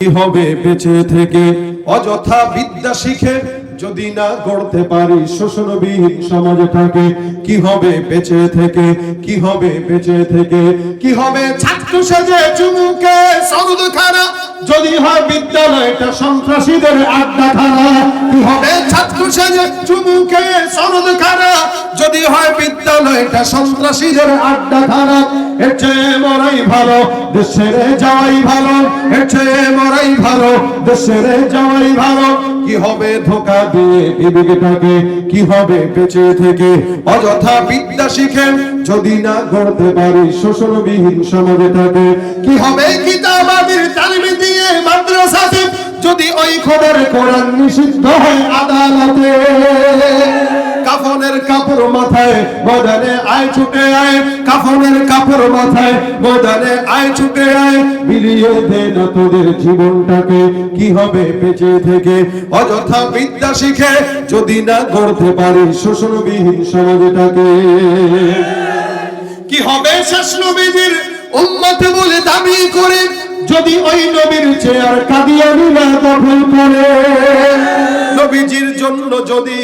কি হবে বেঁচে থেকে অযথা বিদ্যা শিখে যদি না গড়তে পারি শোষণবিহীন সমাজটাকে? কি হবে বেঁচে থেকে, কি হবে বেঁচে থেকে? কি হবে ছাত্র সেজে চুমুকে সরদখানা যদি হয় বিদ্যালয়টা সন্ত্রাসীদের আড্ডাখানা? কি হবে ছাত্র সেজে চুমুকে সরদখানা যদি হয় বিদ্যালয়টা সন্ত্রাসীদের আড্ডাখানা? এর চেয়ে মরাই ভালো, দেশ ছেড়ে যাওয়াই ভালো। এর চেয়ে মরাই ভালো, দেশ ছেড়ে যাওয়াই ভালো। কি হবে ধোঁকা দিয়ে বিবেকটাকে? কি হবে বেঁচে থেকে অযথা বিদ্যা শিখে যদি না গড়তে পারি শোষণবিহীন সমাজটাকে? কি হবে কিতাবাদের তালিম দিয়ে মাদ্রাসাতে যদি ওই খবর কোরআন নিষিদ্ধ হয় আদালতে? কাফনের কাপড় মাথায় ময়দানে আয় ছুটে আয়, কাফনের কাপড় মাথায় ময়দানে আয় ছুটে আয়। বিলিয়ে দে না তোদের জীবনটাকে। কি হবে বেঁচে থেকে অযথা বিদ্যা শিখে যদি না গড়তে পারি শোষণবিহীন সমাজটাকে? কি হবে শেষ নবীজির উম্মত বলে দাবি করে যদি ওই নবীর চেয়ার কাদিয়ানীরা দখল করে? নবীজির জন্য যদি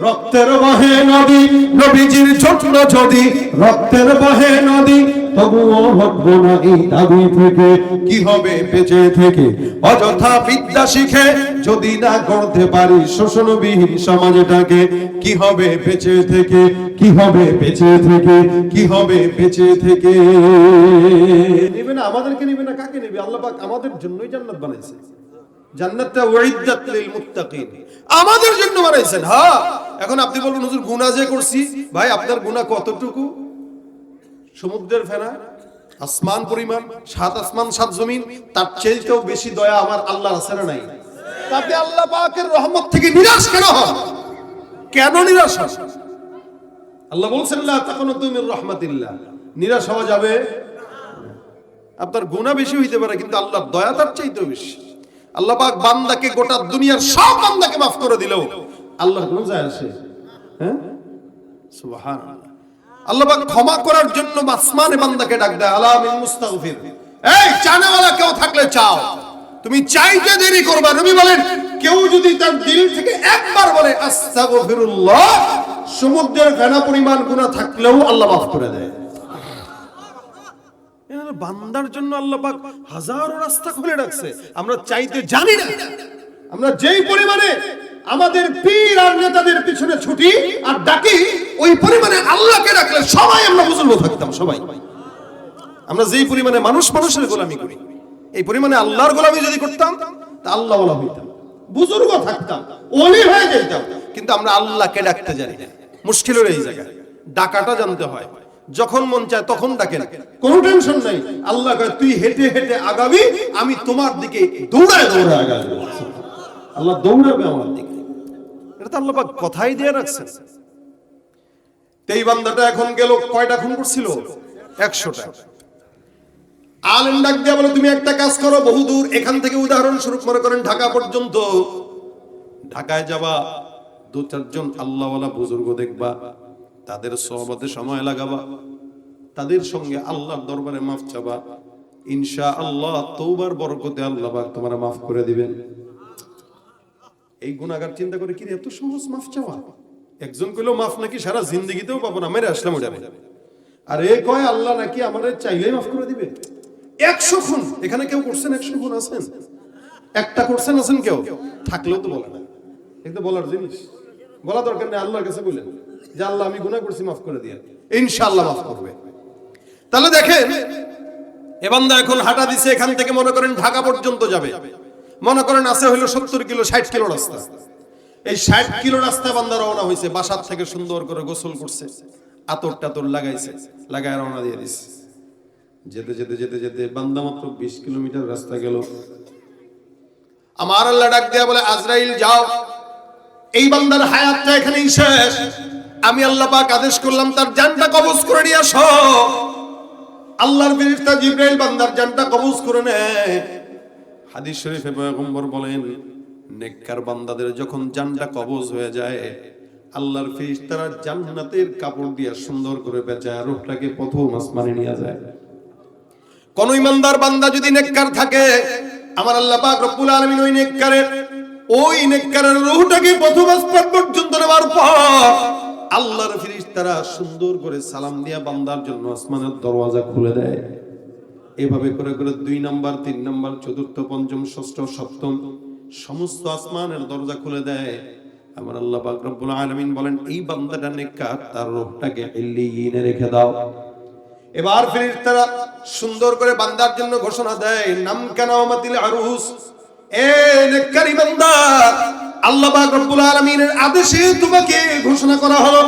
রক্তের বহে নদী, নবীজির জন্য যদি রক্তের বহে নদী, তবুও হটবো না এই দাবি থেকে। কি হবে বেঁচে থেকে অযথা বিদ্যা শিখে যদি না গড়তে পারি শোষণবিহীন সমাজটাকে? কি হবে বেঁচে থেকে, কি হবে বেঁচে থেকে, কি হবে বেঁচে থেকে? নেবে না আমাদেরকে, নেবে না কাকে নেবে? আল্লাহ পাক আমাদের জন্যই জান্নাত বানাইছে। জান্নাতটা উইদ্দাত লিল মুত্তাকিন, আমাদের জন্য বানাইছেন। হ্যাঁ, এখন আপনি বলবেন হুজুর গুনাহ যে করছি, ভাই আপনার গুনাহ কতটুকু? সমুদ্রের ফেনা, আসমান পরিমাণ, সাত আসমান সাত জমিন, তার চেয়েও বেশি দয়া আমার আল্লাহর আছে না নাই? আপনি আল্লাহ পাকের রহমত থেকে নিরাশ কেন হন? কেন নিরাশ হন? আল্লাহ বলছেন লা তাকুনাতু মির রাহমাতিল্লাহ, নিরাশ হওয়া যাবে। আপনার গুনাহ বেশি হইতে পারে কিন্তু আল্লাহর দয়া তার চাইতেও বেশি। আল্লাহ পাক বান্দাকে, গোটা দুনিয়ার সব বান্দাকে মাফ করে দিলেও আল্লাহর কোনো যায় আসে? হ্যাঁ, সুবহানাল্লাহ। আল্লাহ পাক ক্ষমা করার জন্য আসমানে বান্দাকে ডাক দেয়, আলা মিন মুস্তাগফির। এই চাওয়ালা কেউ থাকলে চাও, তুমি চাইতে দেরি করবা। নবী বলেন কেউ যদি তার দিল থেকে একবার বলে আস্তাগফিরুল্লাহ, সমুদ্রের ফেনা পরিমাণ গুনাহ থাকলেও আল্লাহ মাফ করে দেয়। বান্দার জন্য আল্লাহ পাক হাজারো রাস্তা খুলে রাখছে, আমরা চাইতে জানি না। আমরা যেই পরিমাণে আমাদের পীর আর নেতাদের পিছনে ছুটি আর ডাকি, ওই পরিমাণে আল্লাহকে ডাকলে সবাই আমরা বুজুর্গ থাকতাম। সবাই আমরা যেই পরিমাণে মানুষের গোলামি করি, এই পরিমাণে আল্লাহর গোলামি যদি করতাম তা আল্লাহ ওয়ালা হইতাম, বুজুর্গ থাকতাম, ওলি হয়ে যেতাম। কিন্তু আমরা আল্লাহকে ডাকতে জানি না। মুশকিলের এই জায়গায় ডাকাটা জানতে হয়। যখন মন চায় তখন ডাকেন, কোনো টেনশন নাই। আল্লাহ কয় তুই হেঁটে হেঁটে আগাবি, আমি তোমার দিকে দৌড়ায় দৌড়ায় আগাবো। আল্লাহ দৌড়াবে আমার দিকে। এটা তো আল্লাহ পাক কথাই দিয়ে রাখছেন। এই বান্দাটা এখন গেল, কয়টা খুন করছিল? 100টা। আলেম ডাক দিয়া বলে তুমি একটা কাজ করো, বহুদূর এখান থেকে উদাহরণস্বরূপ মনে করেন ঢাকা পর্যন্ত, ঢাকায় যাবা, 2-4 জন আল্লাহওয়ালা বুজুর্গ দেখবা, তাদের সোহবতে সময় লাগাবা, তাদের সঙ্গে আল্লাহর দরবারে মাফ চাবা। ইনশাআল্লাহ তওবার বরকতে আল্লাহ পাক তোমারে মাফ করে দিবেন। এই গুনাহগার চিন্তা করে কি এত সহজ মাফ চাওয়া? একজন কইলো মাফ নাকি সারা জিন্দেগিতেও পাবো না, মেরে আসলাম ওটা। আর এ কয় আল্লাহ নাকি আমাদের চাইলেই মাফ করে দিবে। 100 খুন এখানে কেউ করছেন? 100 খুন আছেন? একটা করছেন আছেন কেউ? থাকলেও তো বলে না। এটা বলার জিনিস, বলা দরকার নেই। আল্লাহর কাছে বলেন যে আল্লাহ আমি গুনাহ করছি, মাফ করে দিয়েন, ইনশাআল্লাহ মাফ করবে। তাহলে দেখেন এ বান্দা এখন হাঁটা দিছে, এখান থেকে মনে করেন ঢাকা পর্যন্ত যাবে। মনে করেন আছে হইলো 70 কিলো 60 কিলো রাস্তা। এই 60 কিলো রাস্তা বান্দা রওনা হইছে, বাসার থেকে সুন্দর করে গোসল করছে, আতর টাতর লাগাইছে, লাগায় রওনা দিয়ে দিছে। যেতে যেতে যেতে যেতে বান্দা মাত্র 20 কিলোমিটার রাস্তা গেল। আমার আল্লাহ ডাক দেয়া বলে আজরাইল যাও, এই বান্দার হায়াতটা এখানেই শেষ। আমি আল্লাহ পাক আদেশ করলাম তার জানটা কবজ করে নিয়ে আসো। আল্লাহর ফেরেশতা জিবরাইল বান্দার জানটা কবজ করে নেয়। হাদিস শরীফে পয়গম্বর বলেন নেককার বান্দাদের যখন জানটা কবজ হয়ে যায়, আল্লাহর ফেরেশতারা জান্নাতের কাপড় দিয়ে সুন্দর করে পেঁচায় রূহটাকে প্রথম আসমানে নিয়ে যায়। কোন ইমানদার বান্দা যদি নেককার থাকে, আমার আল্লাহ পাক রব্বুল আলামিন ওই নেককারের রূহটাকে প্রথম আসমান পর্যন্ত নেওয়ার পর আল্লাহর ফেরেশতারা সুন্দর করে সালাম দিয়া বান্দার জন্য আসমানের দরওয়াজা খুলে দেয়। এভাবে করে করে 2 নাম্বার 3 নাম্বার 4র্থ 5ম 6ষ্ঠ 7ম সমস্ত আসমানের দরজা খুলে দেয়। আমার আল্লাহ পাক রব্বুল আলামিন বলেন, এই বান্দাটা নেককার, তার রূহটাকে ইল্লিয়িনে রেখে দাও। এবার ফেরেশতারা সুন্দর করে বান্দার জন্য ঘোষণা দেয়, নাম কানামাতিল আরুস, এ নেককারী বান্দা, আল্লাহ পাক রব্বুল আলামিনের আদেশে তোমাকে ঘোষণা করা হলো,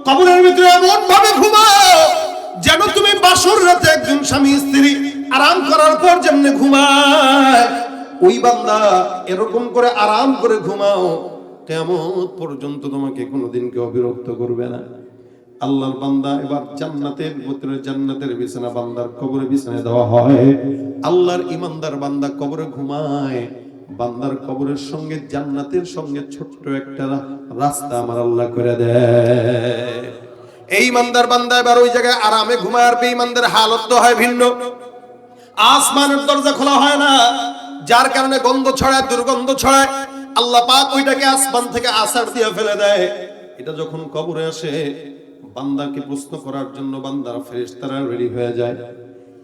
কবরের ভিতরে এমন ভাবে ঘুমাও যেন তুমি বাসর রাতে একজন স্বামী স্ত্রী আরাম করার পর যেমনে ঘুমায়, ওই বান্দা এরকম করে আরাম করে ঘুমাও, কিয়ামত পর্যন্ত তোমাকে কোনোদিন কেউ বিরক্ত করবে না। আল্লাহর বান্দা এবার জান্নাতের ভিতরে জান্নাতের বিছানা বান্দার কবরে বিছানায় দেওয়া হয়। আল্লাহর ইমানদার বান্দা কবরে ঘুমায়, বান্দার কবরের সঙ্গে জান্নাতের সঙ্গে ছোট্ট একটা রাস্তা আমার আল্লাহ করে দেয়। এই ইমানদার বান্দা এবার ওই জায়গায় আরামে ঘুমায়, আর বেঈমানদের হালত তো হয় ভিন্ন। আসমানের দরজা খোলা হয় না, যার কারণে গন্ধ ছড়ায়, দুর্গন্ধ ছড়ায়। আল্লাহ পাক ওইটাকে আসমান থেকে আছাড় দিয়ে ফেলে দেয়। এটা যখন কবরে আসে, বান্দাকে প্রশ্ন করার জন্য বান্দার ফেরেশতারা রেডি হয়ে যায়।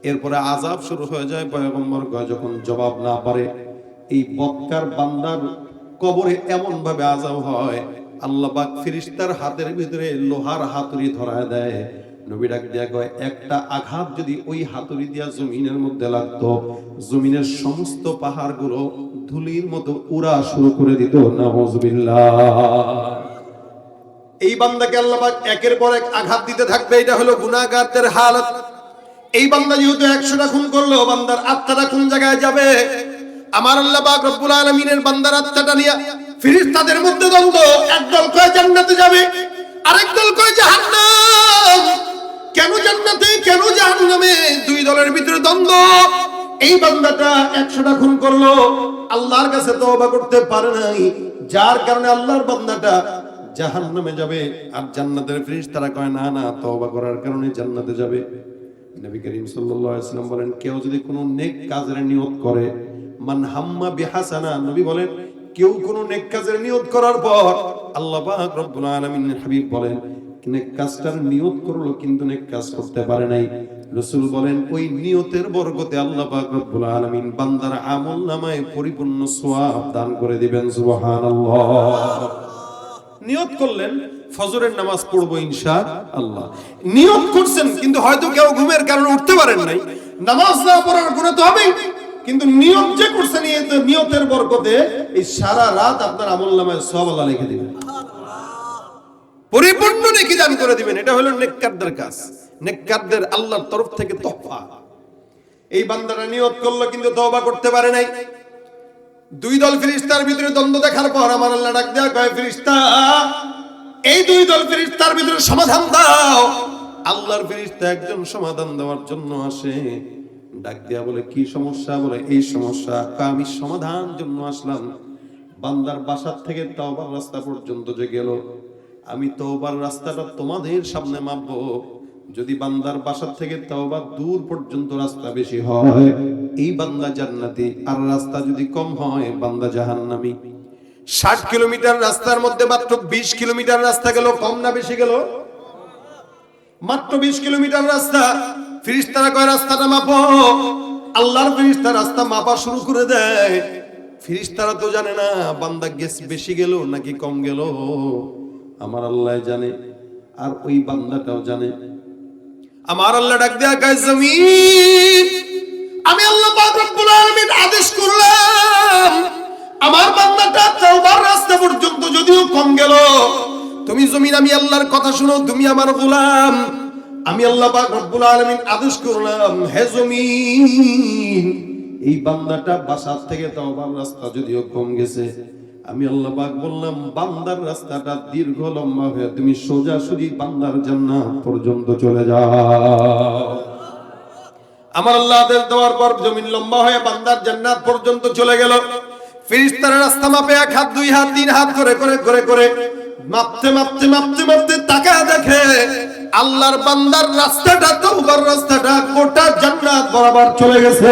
এরপরে আযাব শুরু হয়ে যায়। পয়গম্বর যখন জবাব না পারে, এই বদকার বান্দার কবরে এমন ভাবে আযাব হয়, আল্লাহ পাক ফেরেশতার হাতের ভিতরে লোহার হাতুড়ি ধরায় দেয়। নবী ডাক দিয়া কয়, একটা আঘাত যদি ওই হাতুড়ি দিয়া জমিনের মধ্যে লাগতো, জমিনের সমস্ত পাহাড়গুলো ধুলির মতো উড়া শুরু করে দিত। নাউযুবিল্লাহ। এই বান্দাকে আল্লাহ পাক একের পর এক আঘাত দিতে থাকবে। এটা হলো গুনাহগারদের হালত। এই বান্দা যেহেতু 100টা খুন করলো, বান্দার আত্মাটা কোন জায়গায় যাবে? আমার আল্লাহ পাক রব্বুল আলামিনের বান্দার আত্মাটা নিয়ে ফেরেশতাদের মধ্যে দ্বন্দ্ব। একদল কয় জান্নাতে যাবে, আরেক দল কয় জাহান্নাম। কেন জান্নাতে কেন জাহান্নামে? 2 দলের ভিতরে দ্বন্দ্ব। এই বান্দাটা 100টা খুন করলো, আল্লাহর কাছে তওবা করতে পারে নাই, যার কারণে আল্লাহর বান্দাটা জাহান্নামে যাবে। আর জান্নাতের ফেরেশতারা কয় না না, তওবা করার কারণে জান্নাতে যাবে। নবী করিম সাল্লাল্লাহু আলাইহি ওয়াসাল্লাম বলেন, কেউ যদি কোনো নেক কাজের নিয়ত করে, মান হাম্মা বিহাসানা, নবী বলেন কেউ কোনো নেক কাজের নিয়ত করার পর আল্লাহ পাক রব্বুল আলামিনের হাবিব বলেন, নেক কাজটার নিয়ত করলো কিন্তু নেক কাজ করতে পারে নাই, রাসূল বলেন ওই নিয়তের বরকতে আল্লাহ পাক রব্বুল আলামিন বান্দার আমলনামায় পরিপূর্ণ সওয়াব দান করে দিবেন। সুবহানাল্লাহ। নিয়ত করলেন ফজরের নামাজ পড়বো ইনশাআল্লাহ, নিয়ত করছেন, কিন্তু হয়তো কেউ ঘুমের কারণে উঠতে পারেন নাই, নামাজ না পড়ার গুনাহ তো হবেই, কিন্তু নিয়ত যে করছেন, নিয়তের বরকতে এই সারা রাত আপনার আমলনামায় সওয়াব আল্লাহ লিখে দিবেন, পরিপূর্ণ নেকি দান করে দিবেন। এটা হলো নেককারদের কাজ, নেককারদের আল্লাহর তরফ থেকে তোহফা। এই বান্দারা নিয়ত করলো কিন্তু তওবা করতে পারে নাই। 2 দল ফেরেশতার ভিতরে দ্বন্দ্ব দেখার পর আমার আল্লাহ ডাক দেয়া কয়, ফেরেশতা এই 2 দল ফেরেশতার ভিতরে সমাধান দাও। আল্লাহর ফেরেশতা একজন সমাধান দেওয়ার জন্য আসে, ডাক দেয়া বলে, কি সমস্যা? বলে এই সমস্যা। আমি সমাধান জন্য আসলাম। বান্দার বাসার থেকে তওবার রাস্তা পর্যন্ত যে গেল, আমি তওবার রাস্তাটা তোমাদের সামনে মাপবো। যদি বান্দার বাসার থেকে তওবা দূর পর্যন্ত রাস্তা বেশি হয়, এই বান্দা জান্নাতি, আর রাস্তা যদি কম হয় বান্দা জাহান্নামী। 60 কিলোমিটার রাস্তার মধ্যে মাত্র 20 কিলোমিটার রাস্তা গেল, কম না বেশি গেল? মাত্র 20 কিলোমিটার রাস্তা। ফেরেশতারা কয় রাস্তাটা মাপো। আল্লাহর ফেরেশতা রাস্তা মাপা শুরু করে দেয়। ফেরেশতারা তো জানে না বান্দা বেশি গেল নাকি কম গেল, আমার আল্লাহ জানে, আর ওই বান্দাটাও জানে। আমার আল্লাহ ডাক দেয়া কয়, জমিন আমি আল্লাহ পাক রব্বুল আলামিন আদেশ করলাম, আমার বান্দাটা তওবার রাস্তা পর্যন্ত যদিও কম গেল, তুমি জমিন আমি আল্লাহর কথা শুনো, তুমি আমার গোলাম। আমি আল্লাহ পাক রব্বুল আলামিন আদেশ করলাম, হে জমিন এই বান্দাটা বাসার থেকে তওবার রাস্তা যদিও কম গেছে, আমি আল্লাহ পাক বললাম বান্দার রাস্তাটা দীর্ঘ লম্বা হয়ে তুমি সোজাসুজি বান্দার জান্নাত পর্যন্ত চলে যাও। আমার আল্লাহ আদেশ দেওয়ার পর জমিন লম্বা হয়ে বান্দার জান্নাত পর্যন্ত চলে গেল। ফেরেশতারা রাস্তা মাপে 1 হাত 2 হাত 3 হাত করে করে করে করে মাপতে মাপতে মাপতে মাপতে তাকায় দেখে আল্লাহর বান্দার রাস্তাটা, তওবার রাস্তাটা গোটা জান্নাত বরাবর চলে গেছে।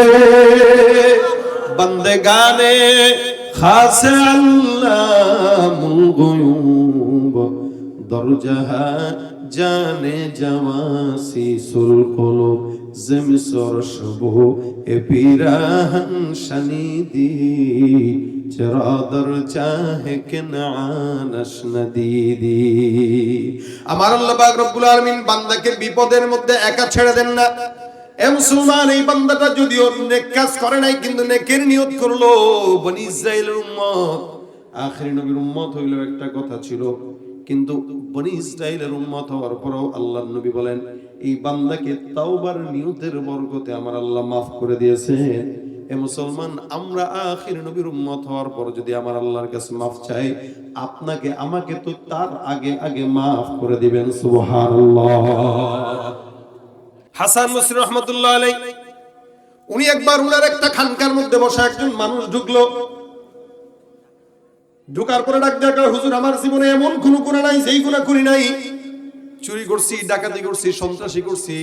बंदगाने खास अल्लामुल गुयूब दरजहा जाने जवासीसुल कुलूब ज़िमसर शबो ए पीराहन शनीदी चरादर चाहे किनानश नदीदी। আমার আল্লাহ পাক রব্বুল আলামিন বান্দাকে বিপদের মধ্যে একা ছেড়ে দেন না। এ মুসলমান, এই বান্দাটা যদিও নেক কাজ করে নাই কিন্তু নেকের নিয়ত করলো। বনি ইসরাইলের উম্মত, আখিরি নবীর উম্মত হইলো একটা কথা ছিল, কিন্তু বনি ইসরাইলের উম্মত হওয়ার পরেও আল্লাহর নবী বলেন এই বান্দাকে তাওবার নিয়তের বরকতে আমার আল্লাহ মাফ করে দিয়েছে। এ মুসলমান, আমরা আখির নবীর উম্মত হওয়ার পর যদি আমার আল্লাহর কাছে মাফ চাই, আপনাকে আমাকে তো তার আগে আগে মাফ করে দিবেন। সুবহানাল্লাহ। হাসান বসরি রাহমাতুল্লাহ আলাইহি, উনি একবার উনার একটা খানকার মধ্যে বসা একজন মানুষ ঢুকলো। ঢুকার পরে ডাক দেয়া কয়, হুজুর আমার জীবনে এমন কোনো গুনাহ নাই যেই গুনাহ করি নাই। চুরি করছি, ডাকাতি করছি, সন্ত্রাসী করছি,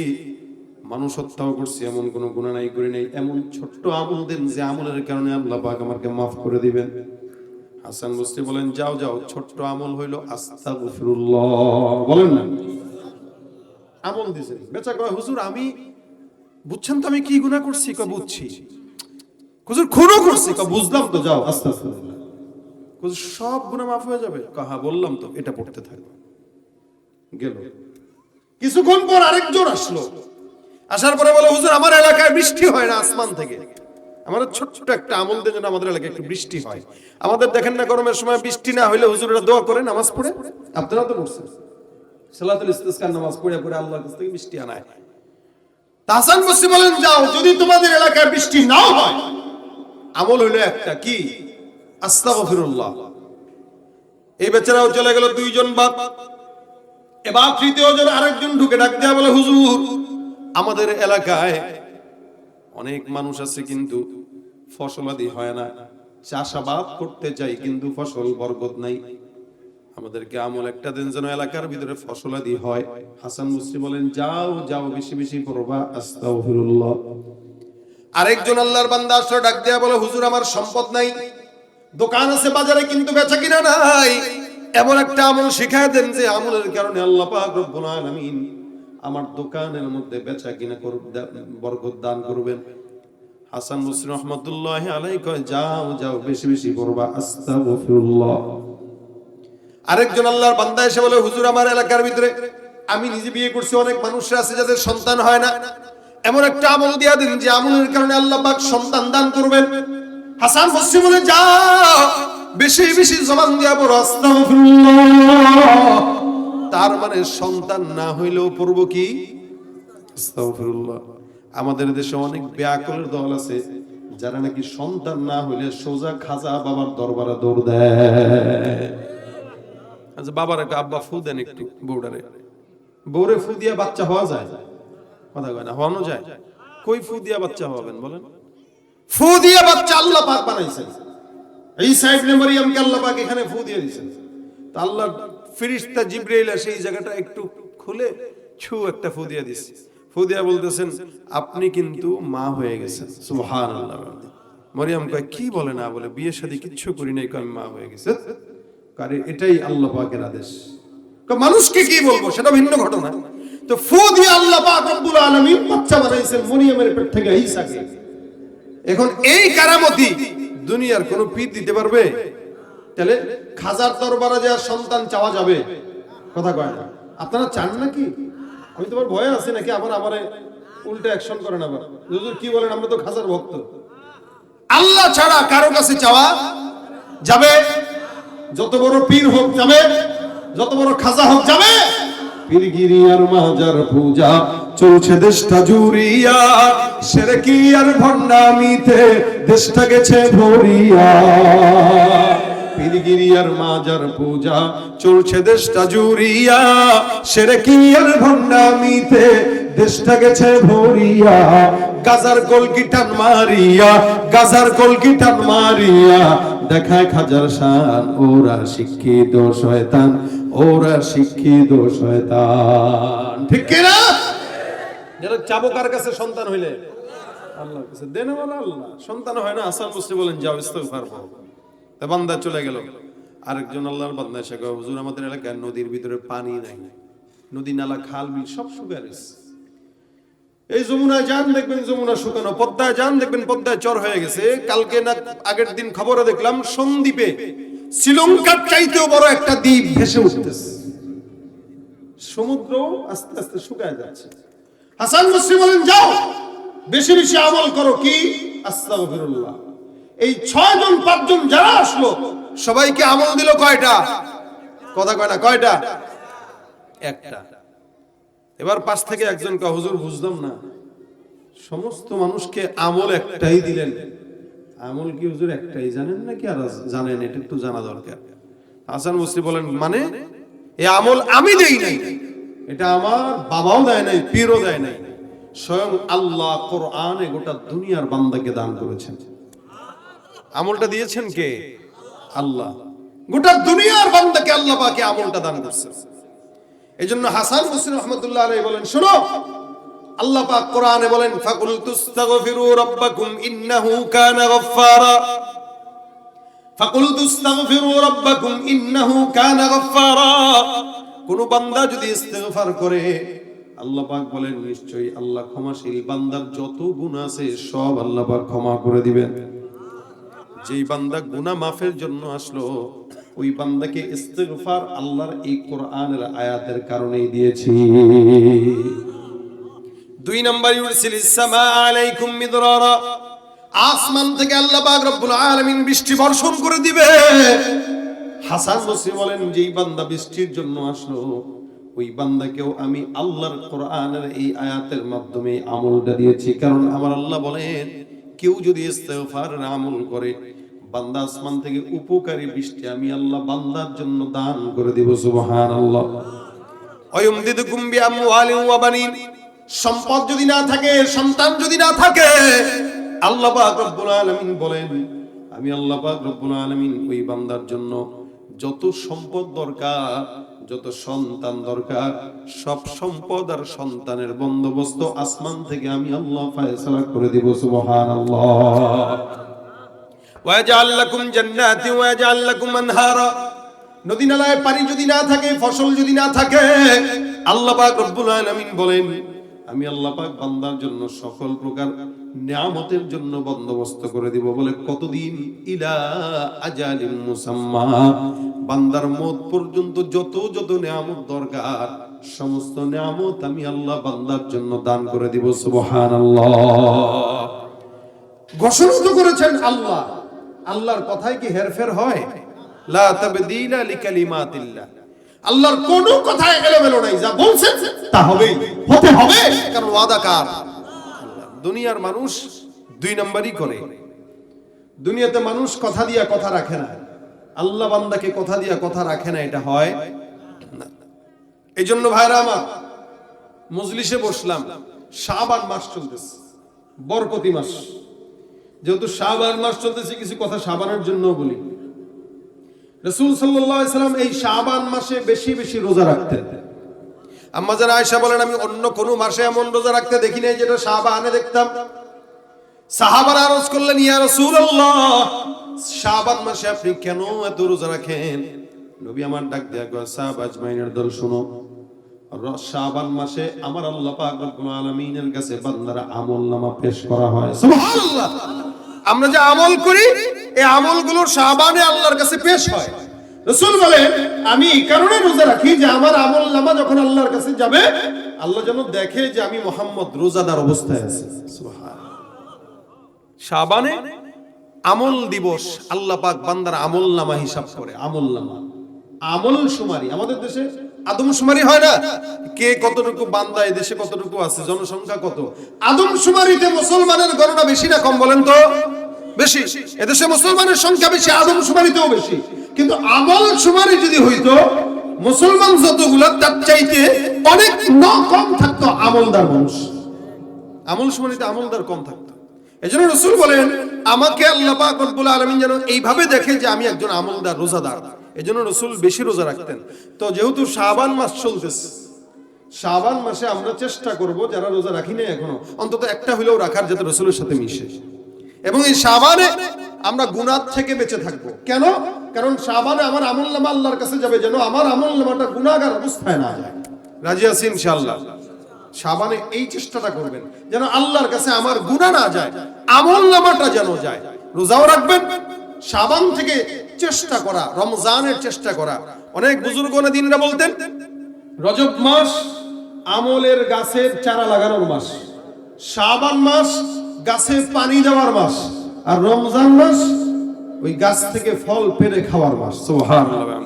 মানুষ হত্যাও করছি, এমন কোনো গুনাহ নাই করি নাই। এমন ছোট্ট আমল দেন যে আমলের কারণে আল্লাহ পাক আমাকে মাফ করে দিবেন। হাসান বসরি বলেন, যাও যাও, ছোট্ট আমল হইল আস্তাগফিরুল্লাহ। বলেন না, আমল দিছেন। বেচা কয়, হুজুর আমি বুঝছেন তো আমি কি গুনাহ করছি? কয় বুঝছি। হুজুর খুনও করছি? কয় বুঝলাম তো, যাও আস্তাগফিরুল্লাহ। হুজুর সব গুনাহ মাফ হয়ে যাবে? কয় হ্যাঁ বললাম তো, এটা পড়তে থাকো। গেল। কিছুক্ষণ পর আরেকজন আসলো। আসার পরে বলে, হুজুর আমার এলাকায় বৃষ্টি হয় না আসমান থেকে, আমার ছোট্ট একটা আমল দেন যেন আমাদের এলাকায় একটু বৃষ্টি হয়। আমাদের দেখেন না গরমের সময় বৃষ্টি না হইলে হুজুররা দোয়া করে নামাজ পড়ে, আপনারা তো পড়ছেন সালাতুল ইস্তিসকার নামাজ পড়ে পড়ে আল্লাহর কাছ থেকে বৃষ্টি আনায়। হাসান বসরি বলেন, যাও, যদি তোমাদের এলাকায় বৃষ্টি নাও হয়, আমল হইলো একটা, কি? আস্তাগফিরুল্লাহ। এই বেচারাও চলে গেল, দুইজন বাপ। এবার তৃতীয় জন আরেকজন ঢুকে ডাক দেয়া বলে, হুজুর আমাদের এলাকায় অনেক মানুষ আছে কিন্তু ফসলাদি হয় না, চাষাবাদ করতে চাই কিন্তু ফসল বরকত নাই, আমাদেরকে আমল একটা দেন যেন এলাকার ভিতরে ফসলাদি হয়। হাসান বসরি বলেন, যাও যাও, বেশি বেশি পড়বা আস্তাগফিরুল্লাহ। আরেকজন আল্লাহর বান্দা আসলে ডাক দেয়া বলে, হুজুর আমার সম্পদ নাই, দোকান আছে বাজারে কিন্তু বেচা কিনা নাই, এমন একটা আমল শিখায় দেন যে আমলের কারণে আল্লাহ পাক রব্বুল আলামিন আমার দোকানের মধ্যে বেচা কিনা বরকত দান করবেন। হাসান বসরি রাহমাতুল্লাহি আলাইহি কয়, যাও যাও, বেশি বেশি পড়বা আস্তাগফিরুল্লাহ। আরেকজন আল্লাহর বান্দা এসে বলে, হুজুর আমার এলাকার ভিতরে আমি নিজে বিয়ে করছি, অনেক মানুষরা আছে যাদের সন্তান হয় না, এমন একটা আমল দিয়া দিন যে আমলের কারণে আল্লাহ পাক সন্তান দান করবেন। হাসান বসরি বলে, যাও, বেশি বেশি জবান দিয়া পড়ো আস্তাগফিরুল্লাহ। তার মানে সন্তান না হইলেও পড়ব কি? আস্তাগফিরুল্লাহ। আমাদের দেশে অনেক ব্যাকুলের দল আছে যারা নাকি সন্তান না হইলে সোজা খাজা বাবার দরবারে দৌড় দেয়। আচ্ছা বাবারে আব্বা ফু দেন একটু বউডারে, বউরে ফু দিয়া বাচ্চা হওয়া যায়? কথা কয় না, হওয়ানো যায়? কই ফু দিয়া বাচ্চা হবেন বলেন? ফু দিয়া বাচ্চা আল্লাহ পাক বানাইছেন। ঈসা ইবনে মারইয়ামকে আল্লাহ পাক এখানে ফু দিয়ে দিয়েছেন। তো আল্লাহ ফেরেশতা জিবরাইল সেই জায়গাটা একটু খুলে ছু একটা ফু দিয়ে দিয়েছে। ফু দিয়া বলতেছেন, আপনি কিন্তু মা হয়ে গেছেন। সুবহানাল্লাহ। মারইয়াম কয়, কি বলে? না বলে বিয়ে শাদী কিচ্ছু করি নাই, কয় মা হয়ে গেছে। কারণ এটাই আল্লাহ পাকের আদেশ। মানুষকে কি বলবো সেটা ভিন্ন ঘটনা। তো ফু দিয়ে আল্লাহ পাক রব্বুল আলামিন বাচ্চা বানাইছেন মরিয়মের পেট থেকে ঈসাকে। এখন এই কারামতি দুনিয়ার কোন পীর দিতে পারবে? তাহলে খাজার দরবারে যে সন্তান চাওয়া যাবে? কথা কয় না। আপনারা চান নাকি? আমি তোমার ভয়ে আছি নাকি আবার আমারে উল্টা অ্যাকশন করেন আবার? হুজুর কি বলেন, আমরা তো খাজার ভক্ত। আল্লাহ ছাড়া কারো কাছে চাওয়া যাবে? যত বড় পীর হোক যাবে, যত বড় খাজা হোক যাবে। পীরগিরি আর মাজার পূজা চলছে দেশটা জুড়িয়া, শিরকি আর ভণ্ডামিতে দেশটা গেছে ভরিয়া। পীরগিরি আর মাজার পূজা চলছে দেশটা জুড়িয়া, শিরকি আর ভণ্ডামিতে দেশটা গেছে ভরিয়া। গাজার কলকি টান মারিয়া, গাজার কলকি টান মারিয়া দেখায় খাজার শান। ওরা শিক্ষিত শয়তান, ওরা শিক্ষিত শয়তান। ঠিক কি না? যারা চাবো কার কাছে সন্তান হইলে? আল্লাহর কাছে দেন বলে আল্লাহ। সন্তান হয় না, হাসান বসরি বলেন যাও ইস্তিগফার করো। তা বান্দা চলে গেল। আরেকজন আল্লাহর বান্দা এসে কয় হুজুর আমাদের এলাকায় নদীর ভিতরে পানি নাই, নদী নালা খাল বিল সব শুকিয়ে গেছে। এই যমুনায় যান দেখবেন যমুনা শুকানো, পদ্মায় যান দেখবেন পদ্মায় চর হয়ে গেছে। কালকে না আগের দিন খবরে দেখলাম সন্দ্বীপে শ্রীলঙ্কার চাইতেও বড় একটা দ্বীপ ভেসে উঠতেছে। সমুদ্র আস্তে আস্তে শুকায় যাচ্ছে। হাসান বসরি বলেন যাও বেশি বেশি আমল করো। কি? আস্তাগফিরুল্লাহ। এই 6 জন 5 জন যারা আসলো সবাইকে আমল দিল কয়টা? কথা কয় না, কয়টা? একটা। এবার পাশ থেকে একজন কয় হুজুর বুঝলাম না, সমস্ত মানুষকে আমল একটাই দিলেন, আমল কি হুজুর একটাই জানেন নাকি আর জানেন? এটা একটু জানা দরকার। হাসান বসরি বলেন মানে এই আমল আমি দেই নাই, এটা আমার বাবাও দেয় নাই, পীরও দেয় নাই, স্বয়ং আল্লাহ কোরআনে গোটা দুনিয়ার বান্দাকে দান করেছেন। আমলটা দিয়েছেন কে? আল্লাহ। গোটা দুনিয়ার বান্দাকে আল্লাহ পাকে আমলটা দান করেছেন। এজন্য হাসান বসরি রাহমাতুল্লাহ আলাইহি বলেন শোনো, আল্লাহ পাক কোরআনে বলেন ফাকুল তুস্তাগফিরু রাব্বাকুম ইন্নাহু কানা গফফারা, ফাকুল তুস্তাগফিরু রাব্বাকুম ইন্নাহু কানা গফফারা। কোন বান্দা যদি ইস্তিগফার করে আল্লাহ পাক বলেন নিশ্চয়ই আল্লাহ ক্ষমাশীল, বান্দার যত গুনাহ আছে সব আল্লাহ পাক ক্ষমা করে দিবেন। যেই বান্দা গুনাহ মাফের জন্য আসলো ওই বান্দাকে ইস্তিগফার আল্লাহর এই কোরআনের আয়াতের কারণেই দিয়েছি। 2 নাম্বার ইউরসিলিস সামা আলাইকুম মিদরারা, আসমান থেকে আল্লাহ পাক রব্বুল আলামিন বৃষ্টি বর্ষণ করে দিবে। হাসান বসরি বলেন যেই বান্দা বৃষ্টির জন্য আসলো ওই বান্দাকেও আমি আল্লাহর কোরআনের এই আয়াতের মাধ্যমে আমলটা দিয়েছি। কারণ আমার আল্লাহ বলেন কেউ যদি ইস্তিগফারের আমল করে বান্দা আসমান থেকে উপকারী বৃষ্টি আমি আল্লাহ বান্দার জন্য দান করে দেব। সুবহানাল্লাহ। ওয়ায়ুমদিদুকুম বিআমওয়ালিন ওয়া বানিন, সম্পদ যদি না থাকে, সন্তান যদি না থাকে, আল্লাহ পাক রব্বুল আলামিন বলেন আমি আল্লাহ পাক রব্বুল আলামিন ওই বান্দার জন্য যত সম্পদ দরকার, যত সন্তান দরকার, সব সম্পদ আর সন্তানের বন্দোবস্ত আসমান থেকে আমি আল্লাহ ফয়সালা করে দেব। সুবহানাল্লাহ। ওয়াজআল লাকুম জান্নাতি ওয়াজআল লাকুম আনহারা, নদী নালায় পানি যদি না থাকে, ফসল যদি না থাকে, আল্লাহ পাক রব্বুল আলামিন বলেন আমি আল্লাহ পাক বান্দার জন্য সকল প্রকার নিয়ামতের জন্য বন্দোবস্ত করে দিব। বলে কতদিন? ইলা আজালিম মুসাম্মা, বান্দার মওত পর্যন্ত যত যত নিয়ামত দরকার সমস্ত নিয়ামত আমি আল্লাহ বান্দার জন্য দান করে দিব। সুবহানাল্লাহ। ঘোষণা তো করেছেন আল্লাহ, আল্লাহর কথায় কি হেরফের হয়? লা তাবদীলা লিকালিমাতিল্লাহ, আল্লাহর কোন কথায় এলোমেলো নাই, যা বলছেন তা হবেই, হতে হবে, কারণ ওয়াদা কার? আল্লাহ। দুনিয়ার মানুষ 2 নাম্বারই করে। দুনিয়াতে মানুষ কথা দিয়া কথা রাখে না, আল্লাহ বান্দাকে কথা দিয়া কথা রাখে না, এটা হয় না। এইজন্য ভাইরা আমার মজলিসে বসলাম, শাবান মাস চলতেছে, বরকতি মাস, যেহেতু শাবান মাস চলতেছে কিছু কথা শাবানের জন্য বলি। রাসূল সাল্লাল্লাহু আলাইহি সাল্লাম এই শাবান মাসে বেশি বেশি রোজা রাখতেন। আম্মা জান আয়েশা বলেন আমি অন্য কোন মাসে এমন রোজা রাখতে দেখি নাই যেটা শাবানে দেখতাম। সাহাবারা আরজ করলেন ইয়া রাসূলুল্লাহ শাবান মাসে আপনি কেন এত রোজা রাখেন? নবী আমার ডাক দেয়া কয় সাহাবা আজমাইনের দল শুনো, শাবান মাসে আমার আল্লাহ পাক রব্বুল আলামিনের কাছে বান্দারা আমলনামা পেশ করা হয়। সুবহানাল্লাহ। আমরা যে আমল করি এই আমলগুলো শাবানে আল্লাহর কাছে পেশ হয়। রাসূল বলেন আমি এই কারণে রোজা রাখি যে আমার আমলনামা যখন আল্লাহর কাছে যাবে আল্লাহ যেন দেখে যে আমি মুহাম্মদ রোজাদার অবস্থায় আছি। সুবহানাল্লাহ। শাবানে আমল দিবস, আল্লাহ পাক বান্দার আমলনামা হিসাব করে। আমলনামা, আমল শুমারি। আমাদের দেশে আদমশুমারি হয় না, কে কতটুকু বান্দা এই দেশে কতটুকু আছে, জনসংখ্যা কত। আদমশুমারিতে মুসলমানের গণনা বেশি না কম বলেন তো? বেশি। এদেশে মুসলমানের সংখ্যা বেশি, আদমশুমারিতেও বেশি। কিন্তু আমল শুমারি যদি হইতো মুসলমান যতগুলো তার চাইতে অনেক কম থাকতো আমলদার মানুষ। আমল শুমারিতে আমলদার কম থাকতো। এজন্য রাসূল বলেন আমাকে আল্লাহ পাক রব্বুল আলামিন যেন এইভাবে দেখে যে আমি একজন আমলদার, রোজাদার। এজন্য রাসূল বেশি রোজা রাখতেন। তো যেহেতু শাবান মাস চলতেছে, শাবান মাসে আমরা চেষ্টা করব যারা রোজা রাখি না এখনো অন্তত একটা হলেও রাখার, যাতে রাসূলের সাথে মিশে। এবং এই শাবানে আমরা গুনাহ থেকে বেঁচে থাকবো। কেন? কারণ শাবানে আমার আমলনামা আল্লাহর কাছে যাবে, যেন আমার আমলনামাটা গুনাহগার অবস্থায় না যায়। রাজি আছি ইনশাআল্লাহ? শাবানে এই চেষ্টাটা করবেন যেন আল্লাহর কাছে আমার গুনাহ না যায়, আমলনামাটা যেন যায়। রোজাও রাখবেন, শাবান থেকে চেষ্টা করা, রমজানের চেষ্টা করা। অনেক বুজুর্গ দিনরা বলতেন রজব মাস আমলের গাছের চারা লাগানোর মাস, শাবান মাস গাছে পানি দেওয়ার মাস, আর রমজান মাস ওই গাছ থেকে ফল পেড়ে খাওয়ার মাস। সুবহানাল্লাহ।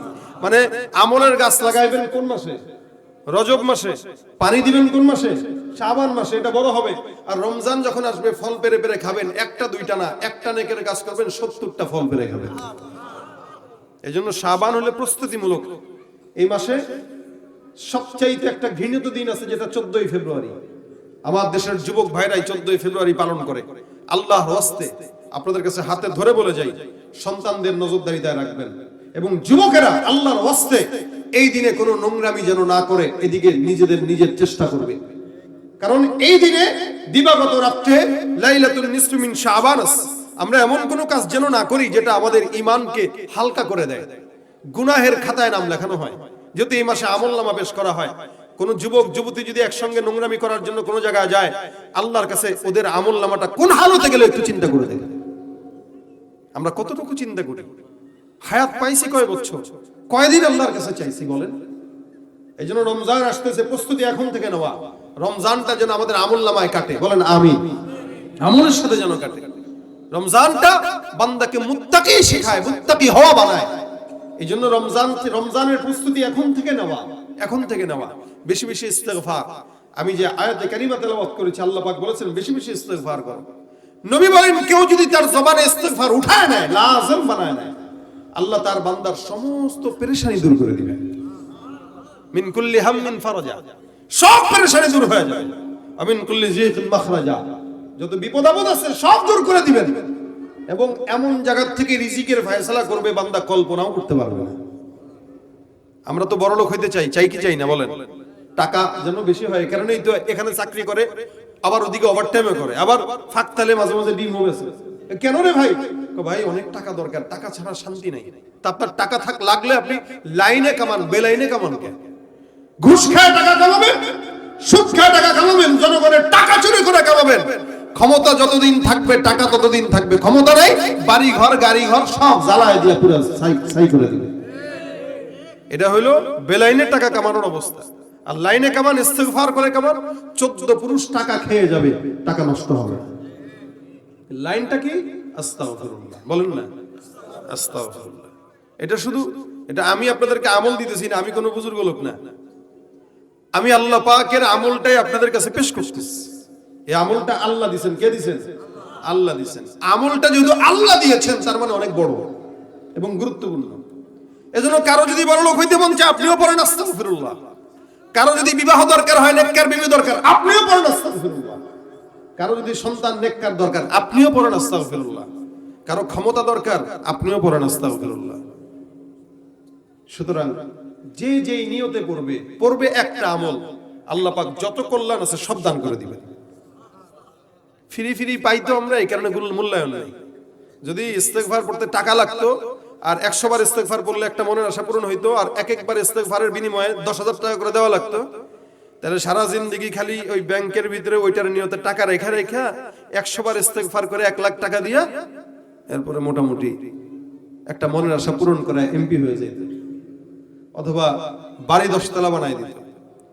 মানে আমলের গাছ লাগাইবেন কোন মাসে? রজব মাসে। পানি দিবেন কোন মাসে? শাবান মাসে। এটা বড় হবে। আর রমজান যখন আসবে ফল পেড়ে পেড়ে খাবেন, একটা দুইটা না, একটা নেকের কাজ করবেন, 70টা ফল পেড়ে খাবেন। এজন্য শাবান হলে প্রস্তুতিমূলক। এই মাসে সবচাইতে একটা ঘৃণিত দিন আছে, যেটা 14ই ফেব্রুয়ারি। আমার দেশের যুবক ভাইরাই 14ই ফেব্রুয়ারি পালন করে। আল্লাহর ওয়াস্তে আপনাদের কাছে হাতে ধরে বলে যাই, সন্তানদের নজরদারিতায় রাখবেন। এবং যুবকেরা আল্লাহর ওয়াস্তে এই দিনে কোনো নোংরামি যেন না করে, এদিকে নিজের চেষ্টা করবে। কারণ এই দিনে দিবাগত রাত্রে লাইলাতুল নিসফি মিন শাবান, আমরা এমন কোনো কাজ যেন না করি যেটা আমাদের ঈমানকে হালকা করে দেয়, গুনাহের খাতায় নাম লেখানো হয়। যেহেতু এই মাসে আমলনামা পেশ করা হয়, কোন যুবক যুবতী যদি একসঙ্গে নোংরামি করার জন্য কোনো জায়গায় যায়, আল্লাহর কাছে ওদের আমলনামাটা কোন হালতে গেলে একটু চিন্তা করে দেখেন। আমরা কতটুকু চিন্তা করি? হায়াত পাইছি কয় বছর, কয়দিন আল্লাহর কাছে চাইছি বলেন? এই জন্য রমজান আসতেছে, প্রস্তুতি এখন থেকে নেওয়া। রমজানটা যেন আমাদের আমলনামায় কাটে, বলেন আমিন। আমলের সাথে যেন কাটে। রমজানটা বান্দাকে মুত্তাকি শেখায়, মুত্তাকি হওয়া বানায়। এই জন্য রমজানের প্রস্তুতি এখন থেকে নেওয়া। বেশি বেশি ইস্তেগফার। আমি যে আয়াতে কারিমা তেলাওয়াত করেছি, আল্লাহ পাক বলেছেন বেশি বেশি ইস্তেগফার করো। নবী বলেন কেউ যদি তার জবানে ইস্তেগফার উঠায় নেয়, লাজিম বানায় নেয়, আল্লাহ তার বান্দার সমস্ত পেরেশানি দূর করে দিবেন। মিন কুল্লি হাম্মিন ফারাজা, সব পেরেশানি দূর হয়ে যাবে। আমিন কুল্লি যিকিন মাখরাজা, যত বিপদ আপদ আছে সব দূর করে দিবেন। এবং এমন জায়গা থেকে রিজিকের ফয়সালা করবে বান্দা কল্পনাও করতে পারবে না। আমরা তো বড়লোক হইতে চাই কি চাই না বলেন? টাকা যেন বেশি হয়, কারণেই তো এখানে চাকরি করে, আবার ওদিকে ওভারটাইমে করে, আবার ফাঁকতালে মাঝে মাঝে ডিম হয়েছে। কেন রে ভাই? ভাই অনেক টাকা দরকার, টাকা ছাড়া শান্তি নাই। তা আপনার টাকা লাগলে আপনি লাইনে কামান, বেলাইনে কামান কেন? ঘুষ খায় টাকা কামাবেন, সুদ খায় টাকা কামাবেন, জনগণের টাকা চুরি করে কামাবেন। ক্ষমতা যতদিন থাকবে টাকা ততদিন থাকবে, ক্ষমতা নেই বাড়ি ঘর গাড়ি ঘর সব জ্বালায় দিয়ে পুরো ছাই করে দিবে। এটা হলো বেলাইনে টাকা কামানোর অবস্থা। আর লাইনে কামান, ইস্তেগফার করে কামান, 14 পুরুষ টাকা খেয়ে যাবে, টাকা নষ্ট হবে। লাইনটা কি? আস্তাগফিরুল্লাহ, বলেন না আস্তাগফিরুল্লাহ। এটা আমি আপনাদেরকে আমল দিতেছি না, আমি কোনো বুজুর্গ লোক না। আমি আল্লাহ পাকের আমলটাই আপনাদের কাছে পেশ করতেছি। এই আমলটা আল্লাহ দিবেন। কে দিবেন? আল্লাহ দিবেন। আমলটা যেহেতু আল্লাহ দিয়েছেন, তার মানে অনেক বড় এবং গুরুত্বপূর্ণ। এজন্য কারো যদি বড় লোক হইতে মন চায়, আপনিও পড়েন আস্তাগফিরুল্লাহ। কারো যদি বিবাহ দরকার হয়, নেককার বিবি দরকার, আপনিও পড়েন আস্তাগফিরুল্লাহ। কারো যদি সন্তান নেককার দরকার, আপনিও পড়েন আস্তাগফিরুল্লাহ। কারো ক্ষমতা দরকার, আপনিও পড়েন আস্তাগফিরুল্লাহ। সুতরাং যে নিয়তে পড়বে একটা আমল, আল্লাহ পাক যত কল্যাণ আছে সব দান করে দিবেন। ফ্রি পাইতো আমরা, এই কারণে মূল্যায়ন নাই। যদি ইস্তেগফার পড়তে টাকা লাগতো, আর 100 বার ইস্তেগফার পড়লে একটা মনের আশা পূরণ হইতো, আর একবার ইস্তেগফারের বিনিময়ে 10,000 টাকা করে দেওয়া লাগতো, তাহলে সারা জিন্দেগি খালি ওই ব্যাংকের ভিতরে ওইটার নিয়তে টাকা রেখা 100 বার ইস্তেগফার করে 1 লাখ টাকা দিয়া এরপরে মোটামুটি একটা মনের আশা পূরণ করে এমপি হয়ে যেত, অথবা বাড়ি 10 তলা বানাই দিত।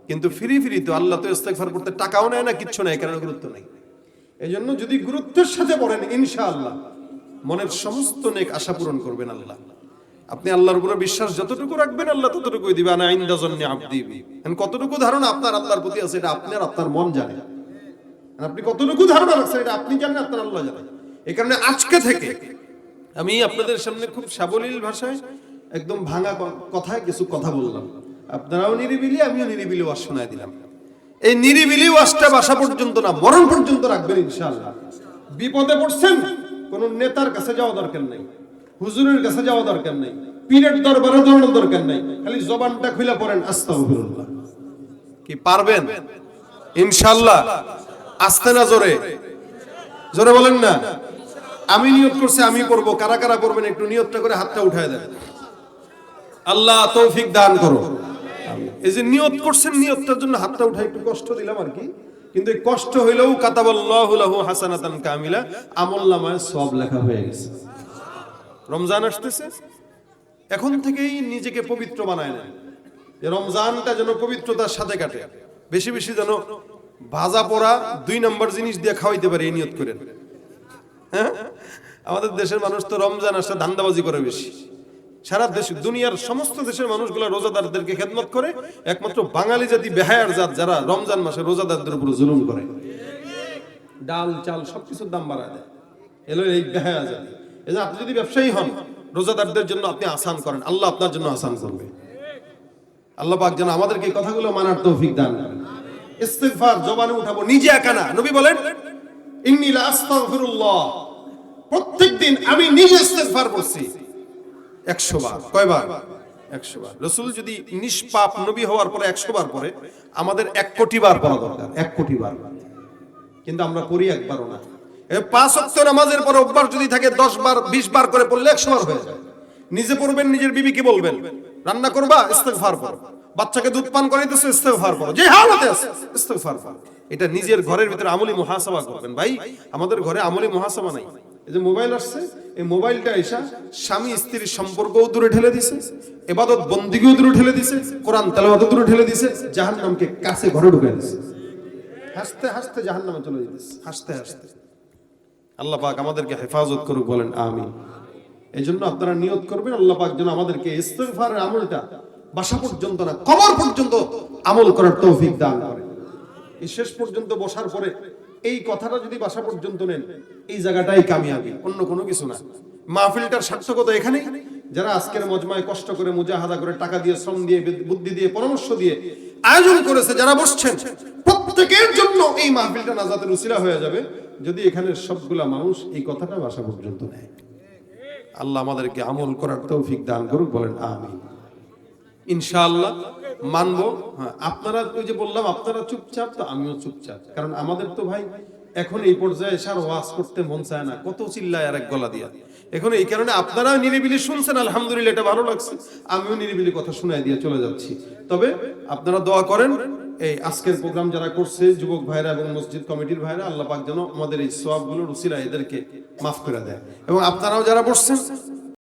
কিন্তু ফ্রি তো আল্লাহ তো ইস্তেগফার করতে টাকাও নেয় না, কিচ্ছু নেই, কারণ গুরুত্ব নেই। এই জন্য যদি গুরুত্বের সাথে পড়েন, ইনশাআল্লাহ মনের সমস্ত নেক আশা পূরণ করবেন আল্লাহ। আপনি আল্লাহর উপরে বিশ্বাস যতটুকু রাখবেন, আল্লাহ ততটুকুই দিবেন। আনা ইনদা জন্নি আবদি বি, কতটুকু ধারণা আপনার আল্লাহর প্রতি আছে, এটা আপনার মন জানে। আপনি কতটুকু ধারণা রাখছেন, এটা আপনি জানেন, আপনার আল্লাহ জানেন। এই কারণে আজকে থেকে আমি আপনাদের সামনে খুব সাবলীল ভাষায়, একদম ভাঙা কথায় কিছু কথা বললাম। আপনারাও নিরিবিলি, আমিও নিরিবিলি ওয়াজ শোনায় দিলাম। এই নিরিবিলি ওয়াজটা বাসা পর্যন্ত না, মরণ পর্যন্ত রাখবেন ইনশাআল্লাহ। বিপদে পড়ছেন, কোন নেতার কাছে যাওয়া দরকার নাই, হুজুরের কাছে যাওয়া দরকার নাই, পীরের দরবারে দৌড়ানোর দরকার নাই, খালি জবানটা খুলে পড়েন আস্তাগফিরুল্লাহ। কি পারবেন ইনশাআল্লাহ? আস্তে না জোরে? জোরে বলেন না। আমি নিয়ত করছি আমি করব, কারা কারা করবেন একটু নিয়তটা করে হাতটা উঠায় দেন। আল্লাহ তৌফিক দান করো। এই যে নিয়ত করছেন, নিয়তটার জন্য হাতটা উঠায় একটু কষ্ট দিলাম আর কি, কিন্তু এই কষ্ট হইলেও কাতাবাল্লাহু লাহু হাসানাতান কামিলা, আমলনামায় সওয়াব লেখা হয়ে গেছে। রমজান আসতেছে, এখন থেকেই নিজেকে পবিত্র বানায় নেন, যে রমজানটা যেন পবিত্রতার সাথে কাটে। বেশি বেশি যেন ভাজা পোড়া 2 নম্বর জিনিস দিয়ে খাওয়াইতে পারে, এই নিয়ত করেন। হ্যাঁ, আমাদের দেশের মানুষ তো রমজান আসলে ধান্দাবাজি করে বেশি। সারা দেশ, দুনিয়ার সমস্ত দেশের মানুষগুলো রোজাদারদেরকে খেদমত করে, একমাত্র বাঙালি জাতি বেহায়ার জাত যারা রমজান মাসে রোজাদারদের উপর জুলুম করে, ডাল চাল সবকিছুর দাম বাড়ায় দেয়। এলো এই বেহায়া জাতি। এই যে আপনি যদি ব্যবসায়ী হন, রোজাদারদের জন্য আপনি আসান করেন, আল্লাহ আপনার জন্য আসান করবে। আল্লাহ পাক যেন আমাদেরকে এই কথাগুলো মানার তৌফিক দান করেন। ইস্তিগফার জবানে উঠাবো, নিজে একা না। নবী বলেন ইন্নী লা আস্তাগফিরুল্লাহ, প্রত্যেকদিন আমি নিজে ইস্তিগফার করছি 100 বার। কয়বার? 100 বার। রাসূল যদি নিষ্পাপ নবী হওয়ার পরে 100 বার পরে, আমাদের 1 কোটি বার পড়া দরকার, 1 কোটি বার। কিন্তু আমরা করি একবারও না। 5 ওয়াক্ত নামাজের পরে অভ্যাস যদি থাকে 10 বার 20 বার করে পড়লে 100 বার হয়ে যায়। নিজে পড়বেন, নিজের বিবিকে বলবেন, রান্না করবা ইস্তিগফার করো, বাচ্চাকে দুধ পান করাইতেছো ইস্তিগফার করো, যে হালতে আছে ইস্তিগফার করো। এটা নিজের ঘরের ভিতরে আমলি মুহাসাবা করবেন। ভাই, আমাদের ঘরে আমলি মুহাসাবা নাই। এই যে মোবাইল আসছে, এই মোবাইলটা এসা স্বামী স্ত্রীর সম্পর্কও দূরে ঠেলে দিছে, ইবাদত বন্দেগীও দূরে ঠেলে দিছে, কোরআন তেলাওয়াতও দূরে ঠেলে দিছে, জাহান্নামকে কাছে ঘরে ঢুকে দিছে। হাসতে হাসতে জাহান্নামে চলে যেতেছে, হাসতে হাসতে। আল্লাহ পাক আমাদেরকে হেফাজত করুক, বলেন আমিন। এই জন্য আপনারা নিয়ত করবেন, আল্লাহ পাক যেন আমাদেরকে ইস্তিগফারের আমলটা বাসা পর্যন্ত না, কবর পর্যন্ত আমল করার তৌফিক দান করেন। এই শেষ পর্যন্ত বসার পরে এই কথাটা যদি বাসা পর্যন্ত নেন, এই জায়গাটাই কামিয়াবি, অন্য কোনো কিছু না। মাহফিলটার সার্থকতা এখানেই। যারা আজকের মজমায় কষ্ট করে মুজাহাদা করে, টাকা দিয়ে, শ্রম দিয়ে, বুদ্ধি দিয়ে, পরামর্শ দিয়ে আয়োজন করেছে, যারা বসছেন, প্রত্যেকের জন্য এই মাহফিলটা নাজাতের উসিলা হয়ে যাবে যদি এখানের সবগুলা মানুষ এই কথাটা বাসা পর্যন্ত নেয়। আল্লাহ আমাদেরকে আমল করার তৌফিক দান করুক, বলেন আমিন। ইনশাআল্লাহ মানবো। হ্যাঁ, আপনারা ওই যে বললাম আপনারা চুপচাপ, তো আমিও চুপচাপ, কারণ আমাদের তো ভাই এখন এই পর্যায়ে এসে আর ওয়াজ করতে মন চায় না, কত চিল্লায় আর এক গলা দিয়া। এখন এই কারণে আপনারা নিরিবিলি শুনছেন, আলহামদুলিল্লাহ, এটা ভালো লাগছে। আমিও নিরিবিলি কথা শোনায় দিয়ে চলে যাচ্ছি। তবে আপনারা দোয়া করেন, এই আজকের প্রোগ্রাম যারা করছে, যুবক ভাইরা এবং মসজিদ কমিটির ভাইরা, আল্লাহ পাক যেন আমাদের এই সওয়াবগুলোর উসিলায় এদেরকে মাফ করে দেয়। এবং আপনারাও যারা বসছেন